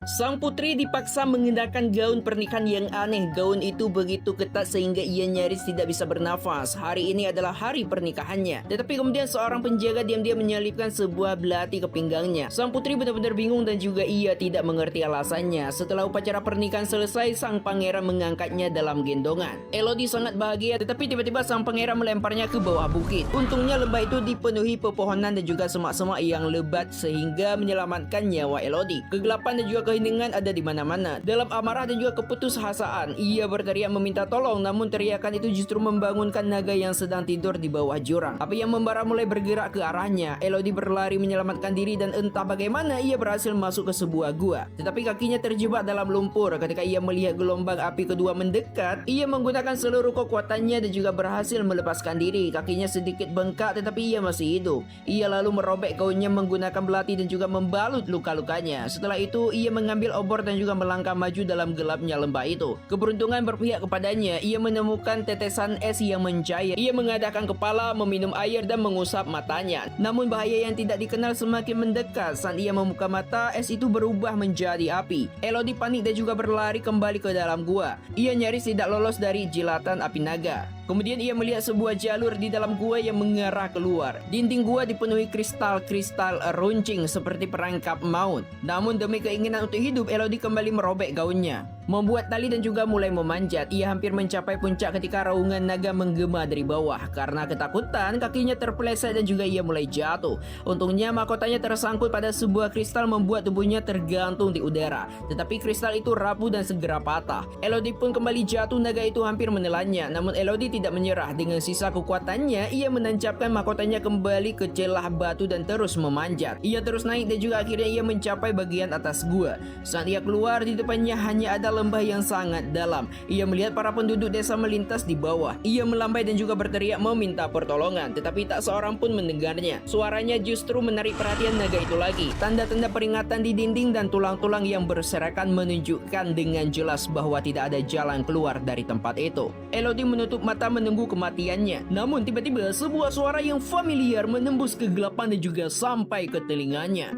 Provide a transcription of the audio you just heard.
Sang putri dipaksa mengenakan gaun pernikahan yang aneh. Gaun itu begitu ketat sehingga ia nyaris tidak bisa bernafas. Hari ini adalah hari pernikahannya. Tetapi kemudian seorang penjaga diam-diam menyelipkan sebuah belati ke pinggangnya. Sang putri benar-benar bingung dan juga ia tidak mengerti alasannya. Setelah upacara pernikahan selesai, sang pangeran mengangkatnya dalam gendongan. Elodie sangat bahagia, tetapi tiba-tiba sang pangeran melemparnya ke bawah bukit. Untungnya lembah itu dipenuhi pepohonan dan juga semak-semak yang lebat sehingga menyelamatkan nyawa Elodie. Kegelapan dan juga keheningan ada di mana-mana. Dalam amarah dan juga keputusasaan, ia berteriak meminta tolong, namun teriakan itu justru membangunkan naga yang sedang tidur di bawah jurang. Api yang membara mulai bergerak ke arahnya. Elodie berlari menyelamatkan diri dan entah bagaimana ia berhasil masuk ke sebuah gua. Tetapi kakinya terjebak dalam lumpur. Ketika ia melihat gelombang api kedua mendekat, ia menggunakan seluruh kekuatannya dan juga berhasil melepaskan diri. Kakinya sedikit bengkak tetapi ia masih hidup. Ia lalu merobek gaunnya menggunakan belati dan juga membalut luka-lukanya. Setelah itu ia mengambil obor dan juga melangkah maju dalam gelapnya lembah itu. Keberuntungan berpihak kepadanya. Ia menemukan tetesan es yang mencair. Ia mengadahkan kepala, meminum air dan mengusap matanya. Namun bahaya yang tidak dikenal semakin mendekat. Saat ia membuka mata, es itu berubah menjadi api. Elodie panik dan juga berlari kembali ke dalam gua. Ia nyaris tidak lolos dari jilatan api naga. Kemudian ia melihat sebuah jalur di dalam gua yang mengarah keluar. Dinding gua dipenuhi kristal-kristal runcing seperti perangkap maut. Namun demi keinginan untuk hidup, Elodie kembali merobek gaunnya, membuat tali dan juga mulai memanjat. Ia hampir mencapai puncak ketika raungan naga menggema dari bawah. Karena ketakutan, kakinya terpeleset dan juga ia mulai jatuh. Untungnya mahkotanya tersangkut pada sebuah kristal membuat tubuhnya tergantung di udara. Tetapi kristal itu rapuh dan segera patah. Elodie pun kembali jatuh, naga itu hampir menelannya. Namun Elodie tidak menyerah. Dengan sisa kekuatannya, ia menancapkan mahkotanya kembali ke celah batu dan terus memanjat. Ia terus naik dan juga akhirnya ia mencapai bagian atas gua. Saat ia keluar, di depannya hanya ada lembah yang sangat dalam. Ia melihat para penduduk desa melintas di bawah. Ia melambai dan juga berteriak meminta pertolongan, tetapi tak seorang pun mendengarnya. Suaranya justru menarik perhatian naga itu lagi. Tanda-tanda peringatan di dinding dan tulang-tulang yang berserakan menunjukkan dengan jelas bahwa tidak ada jalan keluar dari tempat itu. Elodie menutup mata menunggu kematiannya. Namun tiba-tiba sebuah suara yang familiar menembus kegelapan dan juga sampai ke telinganya.